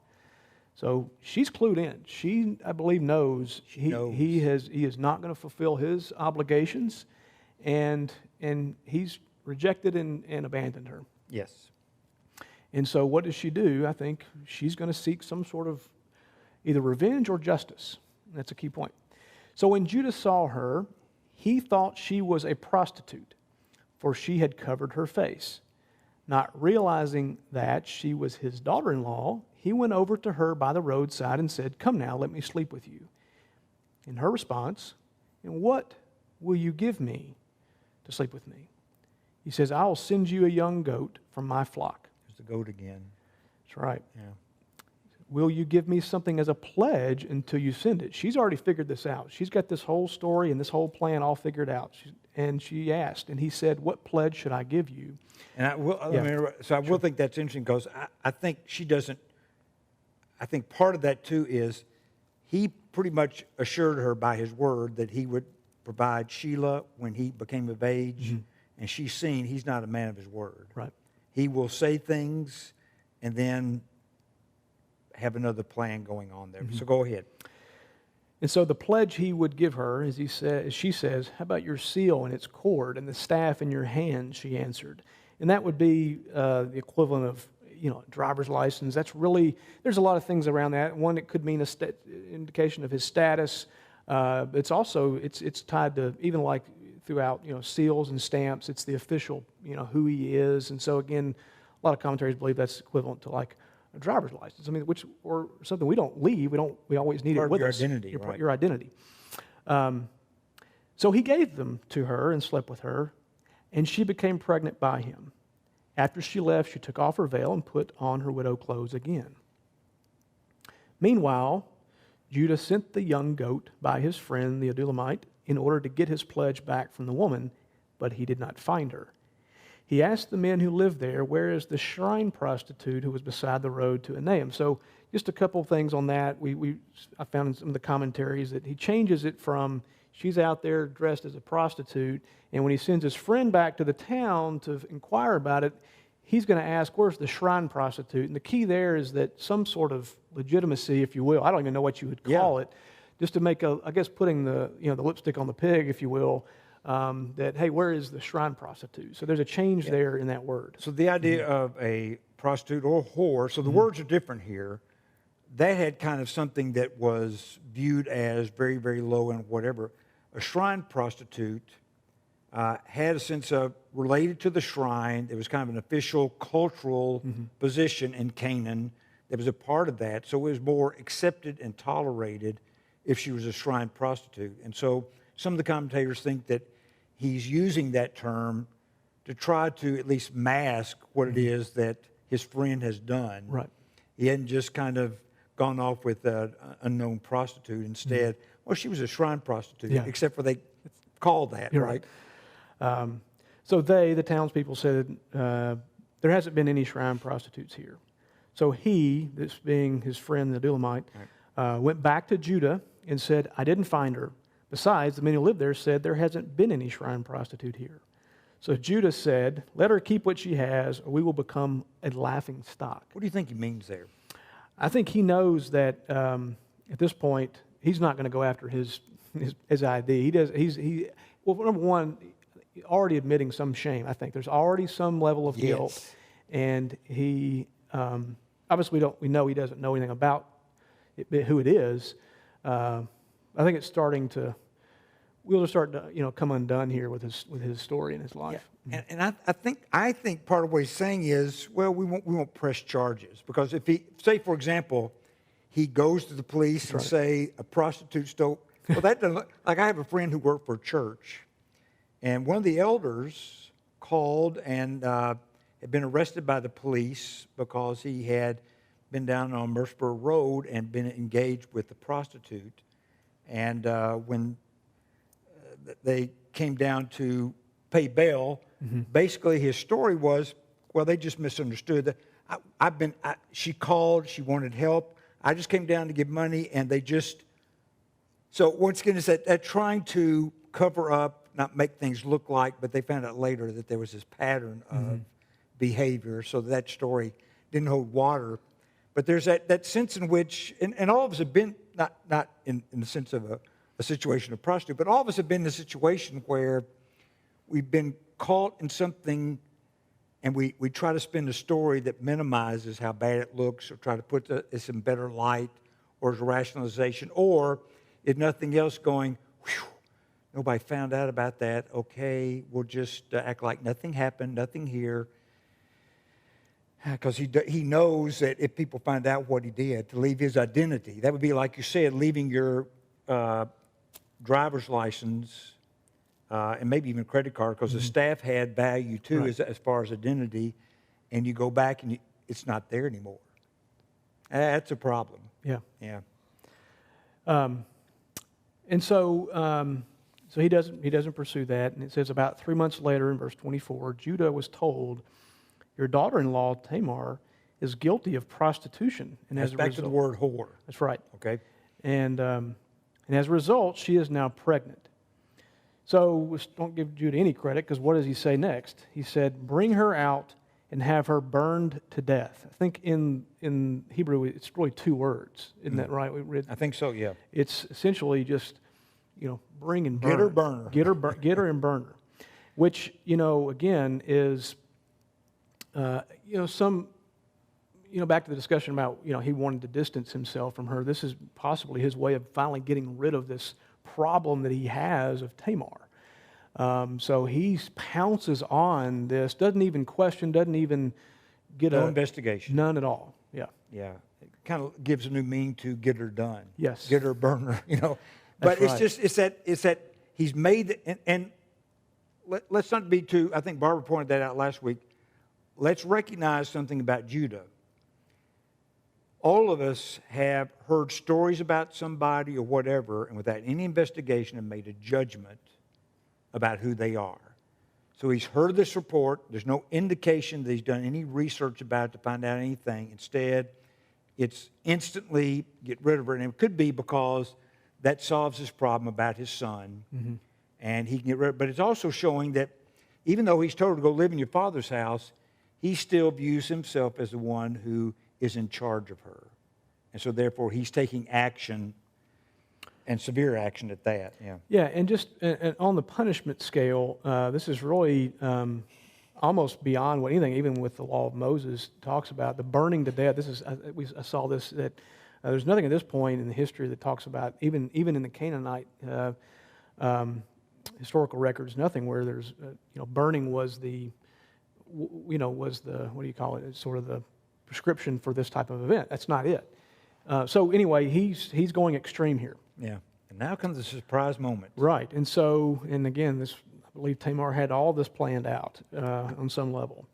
So she's clued in. She, I believe, knows he is not going to fulfill his obligations, and he's rejected and abandoned her. Yes. And so what does she do? I think she's going to seek some sort of either revenge or justice. That's a key point. So when Judah saw her, he thought she was a prostitute, for she had covered her face. Not realizing that she was his daughter-in-law, he went over to her by the roadside and said, "Come now, let me sleep with you." In her response, "And what will you give me to sleep with me?" He says, "I will send you a young goat from my flock." There's the goat again. That's right. Yeah. "Will you give me something as a pledge until you send it?" She's already figured this out. She's got this whole story and this whole plan all figured out. And she asked, and he said, "What pledge should I give you?" And I will, I will think that's interesting because I think she doesn't, I think part of that too is he pretty much assured her by his word that he would provide Shelah when he became of age. And she's seen he's not a man of his word. Right. He will say things and then have another plan going on there. So go ahead. And so the pledge he would give her, as she says, "How about your seal and its cord and the staff in your hand?" She answered. And that would be the equivalent of, driver's license. That's really, there's a lot of things around that. One, it could mean an indication of his status. It's also, it's tied to, even like throughout, seals and stamps, it's the official, who he is. And so again, a lot of commentaries believe that's equivalent to like a driver's license. I mean, or something we don't leave. We always need it with us. Identity, right? Your identity. So he gave them to her and slept with her, and she became pregnant by him. After she left, she took off her veil and put on her widow clothes again. Meanwhile, Judah sent the young goat by his friend the Adulamite in order to get his pledge back from the woman, but he did not find her. He asked the men who lived there, "Where is the shrine prostitute who was beside the road to Enaim?" So just a couple of things on that. I found in some of the commentaries that he changes it from she's out there dressed as a prostitute, and when he sends his friend back to the town to inquire about it, he's going to ask, "Where's the shrine prostitute?" And the key there is that some sort of legitimacy, if you will, I don't even know what you would call it, just to make putting the the lipstick on the pig, if you will, that, hey, where is the shrine prostitute? So there's a change there in that word. So the idea of a prostitute or whore, so the words are different here. That had kind of something that was viewed as very, very low and whatever. A shrine prostitute had a sense of related to the shrine. There was kind of an official cultural position in Canaan that was a part of that. So it was more accepted and tolerated if she was a shrine prostitute. And so some of the commentators think that he's using that term to try to at least mask what it is that his friend has done. Right. He hadn't just kind of gone off with an unknown prostitute instead. Well, she was a shrine prostitute, Yeah. except for they called that, You're right? So the townspeople, said, there hasn't been any shrine prostitutes here. So he, this being his friend the Adullamite, went back to Judah and said, I didn't find her. Besides, the men who lived there said there hasn't been any shrine prostitute here. So Judah said, let her keep what she has, or we will become a laughing stock. What do you think he means there? I think he knows that at this point, he's not going to go after his ID. Well, number one, already admitting some shame. I think there's already some level of guilt, and he obviously we know he doesn't know anything about who it is. I think it's starting to. We'll just start to come undone here with his story and his life. Yeah. And I think part of what he's saying is, well, we won't press charges, because if he, say for example, he goes to the police and say a prostitute stole. Well, that doesn't look, like, I have a friend who worked for a church, and one of the elders called and had been arrested by the police because he had been down on Murfreesboro Road and been engaged with a prostitute. And when they came down to pay bail, basically his story was, well, they just misunderstood. She called, she wanted help. I just came down to give money, and they just. So once again, it's that trying to cover up, not make things look like, but they found out later that there was this pattern of behavior, so that story didn't hold water. But there's that sense in which, and all of us have been, not in the sense of a situation of prostitute, but all of us have been in a situation where we've been caught in something, and we try to spin a story that minimizes how bad it looks, or try to put it in better light, or as a rationalization, or if nothing else, going, whew, nobody found out about that. Okay, we'll just act like nothing happened, nothing here. Because he knows that if people find out what he did, to leave his identity. That would be, like you said, leaving your driver's license and maybe even credit card, because the staff had value too, as far as identity, and you go back and it's not there anymore. That's a problem. Yeah. Yeah. And so he doesn't pursue that. And it says about 3 months later in verse 24, Judah was told, your daughter-in-law Tamar is guilty of prostitution, and as a result, back to the word whore. That's right. Okay. And as a result, she is now pregnant. So don't give Judah any credit, because what does he say next? He said, bring her out and have her burned to death. I think in Hebrew it's really 2 words. Isn't that right? I think so, yeah. It's essentially just, bring and burn. Get her, burn her. Get her and burn her. Which, again, is, back to the discussion about, he wanted to distance himself from her. This is possibly his way of finally getting rid of this problem that he has of Tamar. So he pounces on this, doesn't even question, doesn't even get no investigation. None at all. Yeah. Yeah. It kind of gives a new meaning to get her done. Yes. Get her, burn her, That's But right. it's that he's made, and let's not be too, I think Barbara pointed that out last week. Let's recognize something about Judah. All of us have heard stories about somebody or whatever, and without any investigation have made a judgment about who they are. So he's heard this report. There's no indication that he's done any research about it to find out anything. Instead, it's instantly get rid of her. And it could be because that solves his problem about his son, and he can get rid of it. But it's also showing that even though he's told to go live in your father's house, he still views himself as the one who is in charge of her. And so therefore he's taking action, and severe action at that. Yeah. Yeah, and just on the punishment scale, this is really almost beyond what anything, even with the law of Moses, talks about. The burning to death. This is I saw this, that there's nothing at this point in the history that talks about, even in the Canaanite historical records, nothing where there's burning was the what do you call it? It's sort of the prescription for this type of event. That's not it. So anyway, he's going extreme here. Yeah. And now comes the surprise moment. Right. And so, and again, I believe Tamar had all this planned out on some level.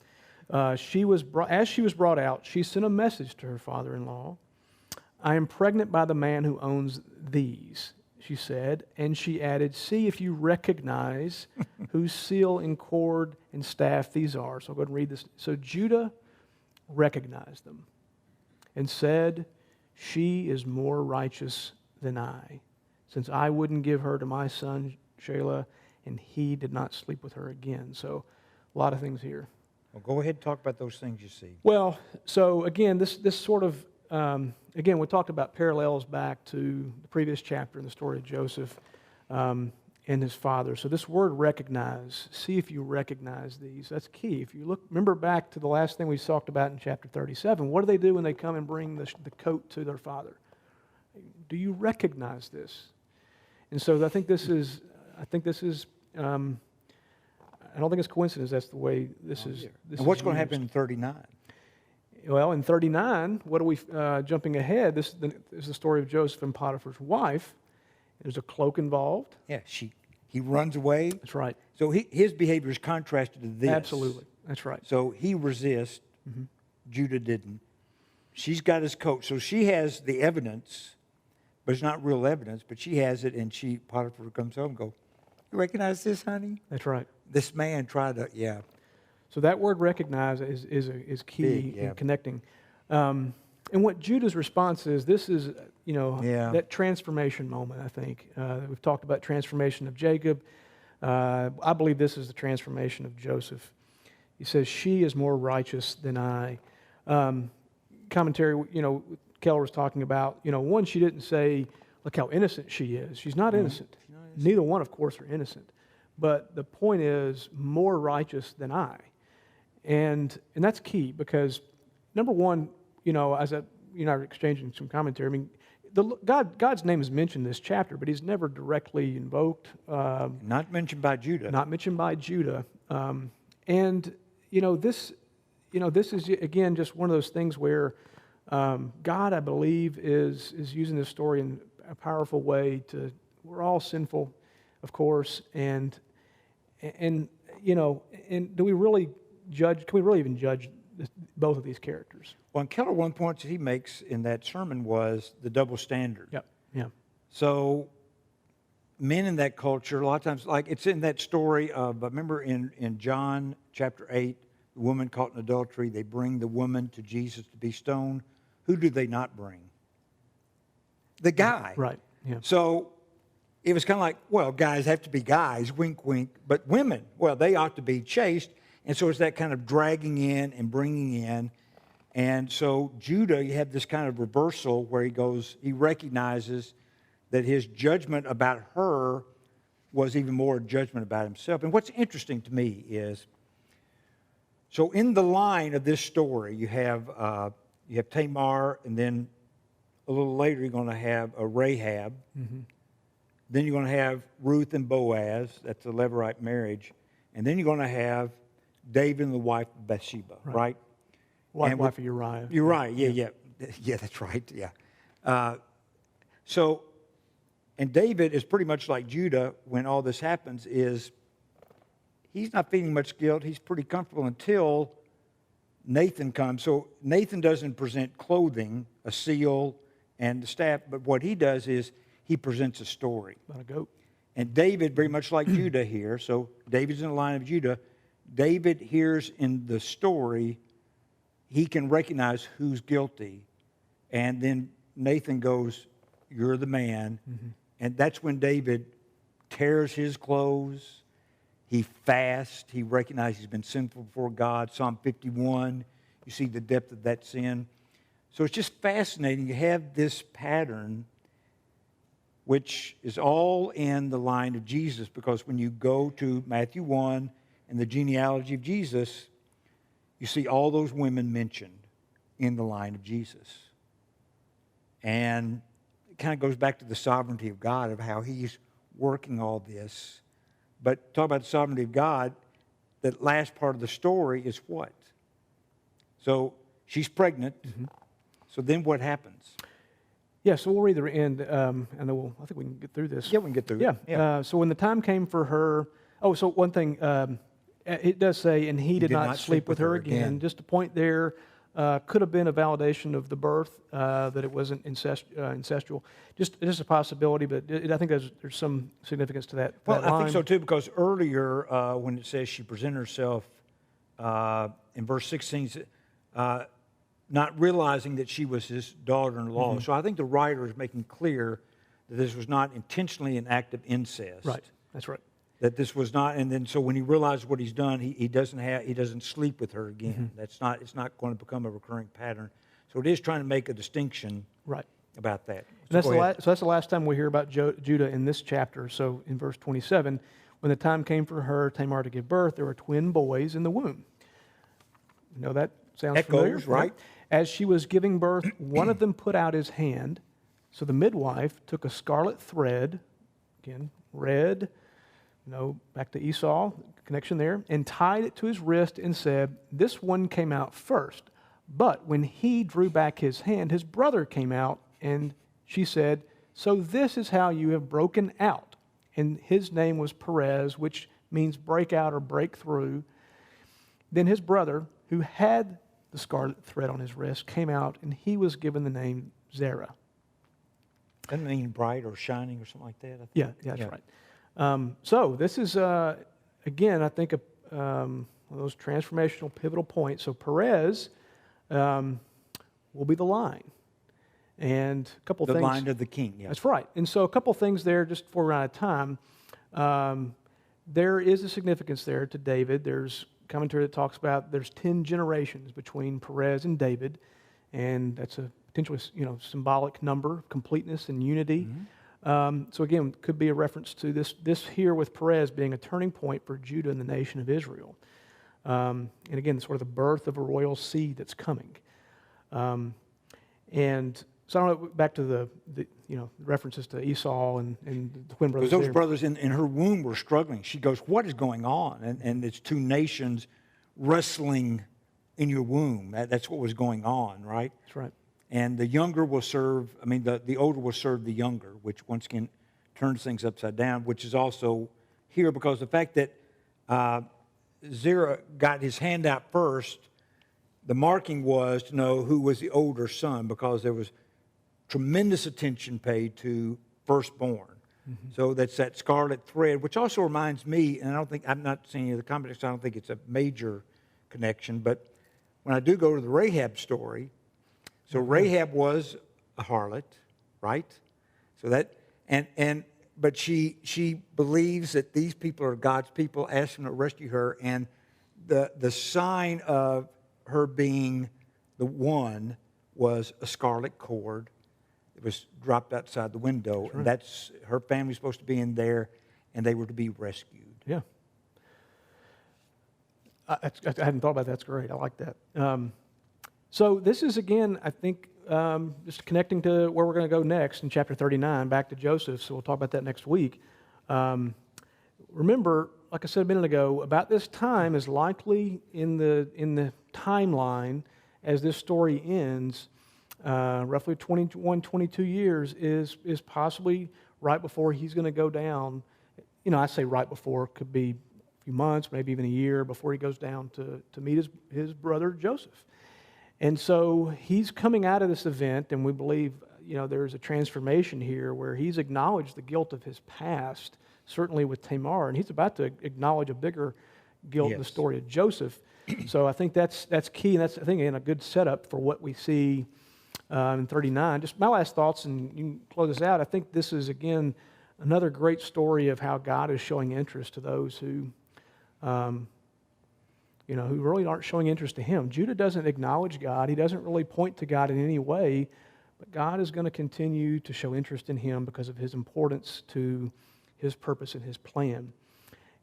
As she was brought out, she sent a message to her father-in-law. I am pregnant by the man who owns these, she said. And she added, see if you recognize whose seal and cord and staff these are. So I'll go ahead and read this. So Judah recognized them and said, she is more righteous than I, since I wouldn't give her to my son Shelah, and he did not sleep with her again. So a lot of things here. Well, go ahead and talk about those things you see. Well, so again, this sort of, again, we talked about parallels back to the previous chapter in the story of Joseph and his father. So this word recognize, see if you recognize these. That's key. If you look, remember back to the last thing we talked about in chapter 37, what do they do when they come and bring the coat to their father? Do you recognize this? And so I think this is, I don't think it's coincidence that's the way this is. This And what's is going to used. happen in 39? Well, in 39, what do we, jumping ahead, this is the story of Joseph and Potiphar's wife. There's a cloak involved. Yeah, he runs away. That's right. So his behavior is contrasted to this. Absolutely. That's right. So he resists. Judah didn't. She's got his coat. So she has the evidence, but it's not real evidence, but she has it, and Potiphar comes home and goes, you recognize this, honey? That's right. This man tried to, yeah. So that word recognize is key Big, yeah. in connecting. And what Judah's response is, this is, that transformation moment, I think. We've talked about transformation of Jacob. I believe this is the transformation of Joseph. He says, she is more righteous than I. Commentary, Keller was talking about, one, she didn't say, look how innocent she is. She's not innocent. Neither one, of course, are innocent. But the point is, more righteous than I. And that's key because, number one, as are exchanging some commentary, I mean, God's name is mentioned in this chapter, but he's never directly invoked. Not mentioned by Judah. Not mentioned by Judah. And, this is, again, just one of those things where God, I believe, is using this story in a powerful way we're all sinful, of course, and do we really judge, can we really even judge both of these characters? Well, and Keller, one point that he makes in that sermon was the double standard. Yep. Yeah. So men in that culture, a lot of times, like it's in that story of, remember in John chapter 8, the woman caught in adultery, they bring the woman to Jesus to be stoned. Who do they not bring? The guy. Right. Yeah. So it was kind of like, well, guys have to be guys, wink, wink, but women, well, they ought to be chaste. And so it's that kind of dragging in and bringing in. And so Judah, you have this kind of reversal where he recognizes that his judgment about her was even more a judgment about himself. And what's interesting to me is, so in the line of this story, you have Tamar, and then a little later you're going to have a Rahab. Mm-hmm. Then you're going to have Ruth and Boaz. That's the Levirate marriage. And then you're going to have David and the wife of Bathsheba, right? Wife of Uriah. Uriah, yeah, that's right, yeah. And David is pretty much like Judah when all this happens is he's not feeling much guilt. He's pretty comfortable until Nathan comes. So Nathan doesn't present clothing, a seal, and the staff, but what he does is he presents a story. About a goat. And David, very much like Judah here, so David's in the line of Judah. David hears in the story, he can recognize who's guilty. And then Nathan goes, you're the man. Mm-hmm. And that's when David tears his clothes. He fasts. He recognizes he's been sinful before God. Psalm 51, you see the depth of that sin. So it's just fascinating. You have this pattern which is all in the line of Jesus, because when you go to Matthew 1 and the genealogy of Jesus, you see all those women mentioned in the line of Jesus. And it kind of goes back to the sovereignty of God, of how he's working all this. But talk about the sovereignty of God, that last part of the story is what? So she's pregnant. Mm-hmm. So then what happens? Yeah, so we'll read the end, and then I think we can get through this. Yeah, we can get through it. Yeah. So when the time came for her, so one thing, it does say, and he did not sleep with her again. Just a point there, could have been a validation of the birth, that it wasn't incestual. Just a possibility, but I think there's some significance to that. Well, that line. I think so too, because earlier when it says she presented herself in verse 16, not realizing that she was his daughter-in-law. So I think the writer is making clear that this was not intentionally an act of incest. Right, that's right. That this was not, and then so when he realizes what he's done, he doesn't sleep with her again. It's not going to become a recurring pattern. So it is trying to make a distinction Right. about that. And So that's the last time we hear about Judah in this chapter. So in verse 27, when the time came for her, Tamar, to give birth, there were twin boys in the womb. You know, that sounds familiar, right? As she was giving birth, one of them put out his hand. So the midwife took a scarlet thread, again, red, back to Esau, connection there, and tied it to his wrist and said, "This one came out first." But when he drew back his hand, his brother came out, and she said, "So this is how you have broken out." And his name was Perez, which means break out or break through. Then his brother, who had the scarlet thread on his wrist, came out, and he was given the name Zerah. doesn't it mean bright or shining or something like that? I think? Yeah, that's right. So this is, again, I think, one of those transformational pivotal points. So Perez will be the line. And a couple The things. line of the king, yeah. That's right. And so a couple things there, just before we're out of time. There is a significance there to David. There's commentary that talks about there's 10 generations between Perez and David, and that's a potentially symbolic number of completeness and unity. So again, could be a reference to this here with Perez being a turning point for Judah and the nation of Israel. And again, sort of the birth of a royal seed that's coming. And so I don't know, back to the references to Esau and the twin brothers. Because those brothers in her womb were struggling. She goes, "What is going on?" And it's two nations wrestling in your womb. That's what was going on, right? That's right. And the younger will serve, the older will serve the younger, which once again turns things upside down, which is also here because the fact that Zerah got his hand out first, the marking was to know who was the older son because there was tremendous attention paid to firstborn. So that's that scarlet thread, which also reminds me, and I'm not seeing any of the comments, I don't think it's a major connection, but when I do go to the Rahab story, so Rahab was a harlot, right? So that, but she believes that these people are God's people, asked him to rescue her, and the sign of her being the one was a scarlet cord. It was dropped outside the window, and that's her family supposed to be in there, and they were to be rescued. Yeah. I hadn't thought about that. That's great. I like that. So this is, again, I think, just connecting to where we're going to go next in chapter 39, back to Joseph, so we'll talk about that next week. Remember, like I said a minute ago, about this time is likely in the timeline as this story ends, roughly 21, 22 years is possibly right before he's going to go down. I say right before, could be a few months, maybe even a year before he goes down to meet his brother Joseph. And so he's coming out of this event, and we believe, there's a transformation here where he's acknowledged the guilt of his past, certainly with Tamar, and he's about to acknowledge a bigger guilt in the story of Joseph. So I think that's key, and that's, I think, again, a good setup for what we see in 39. Just my last thoughts, and you can close this out. I think this is, again, another great story of how God is showing interest to those who who really aren't showing interest to him. Judah doesn't acknowledge God. He doesn't really point to God in any way, but God is going to continue to show interest in him because of his importance to his purpose and his plan.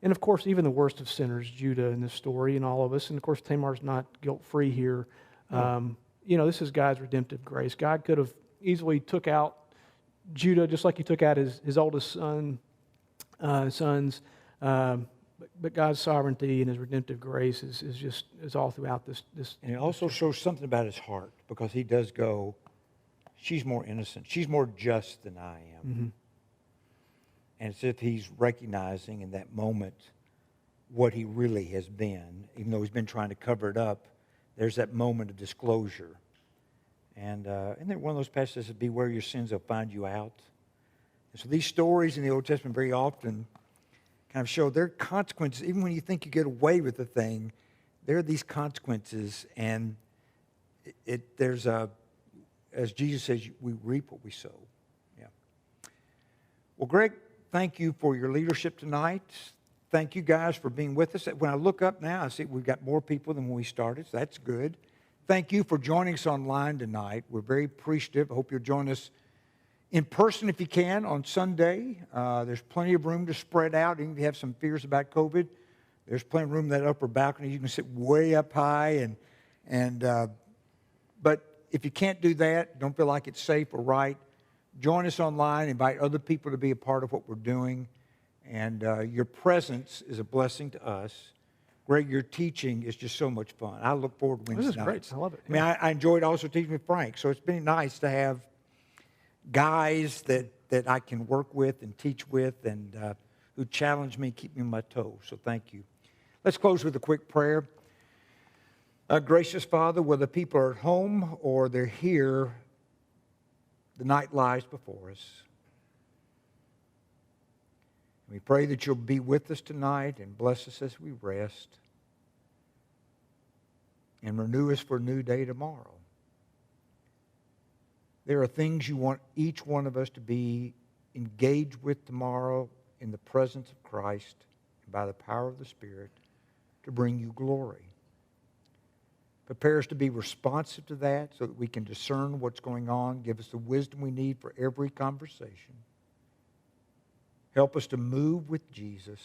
And of course, even the worst of sinners, Judah in this story, and all of us, and of course, Tamar's not guilt-free here. This is God's redemptive grace. God could have easily took out Judah just like he took out his oldest sons. But God's sovereignty and his redemptive grace is all throughout this. And it also shows something about his heart because he does go, she's more innocent. She's more just than I am. And it's as if he's recognizing in that moment what he really has been, even though he's been trying to cover it up, there's that moment of disclosure. And isn't it one of those passages that beware your sins, they'll find you out? And so these stories in the Old Testament very often kind of show there are consequences. Even when you think you get away with the thing, there are these consequences. And there's as Jesus says, we reap what we sow. Yeah. Well, Greg, thank you for your leadership tonight. Thank you guys for being with us. When I look up now, I see we've got more people than when we started, so that's good. Thank you for joining us online tonight. We're very appreciative. I hope you'll join us in person if you can on Sunday. There's plenty of room to spread out. Even if you have some fears about COVID, there's plenty of room in that upper balcony. You can sit way up high. But if you can't do that, don't feel like it's safe or right, join us online. Invite other people to be a part of what we're doing. And your presence is a blessing to us. Greg, your teaching is just so much fun. I look forward to Wednesday nights. This is great. I love it. I mean, I enjoyed also teaching with Frank, so it's been nice to have guys that I can work with and teach with and who challenge me, keep me on my toes. So thank you. Let's close with a quick prayer. Gracious Father, whether people are at home or they're here, the night lies before us. We pray that you'll be with us tonight and bless us as we rest and renew us for a new day tomorrow. There are things you want each one of us to be engaged with tomorrow in the presence of Christ and by the power of the Spirit to bring you glory. Prepare us to be responsive to that so that we can discern what's going on. Give us the wisdom we need for every conversation. Help us to move with Jesus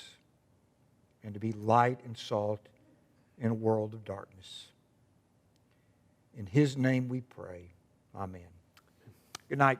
and to be light and salt in a world of darkness. In His name we pray. Amen. Good night.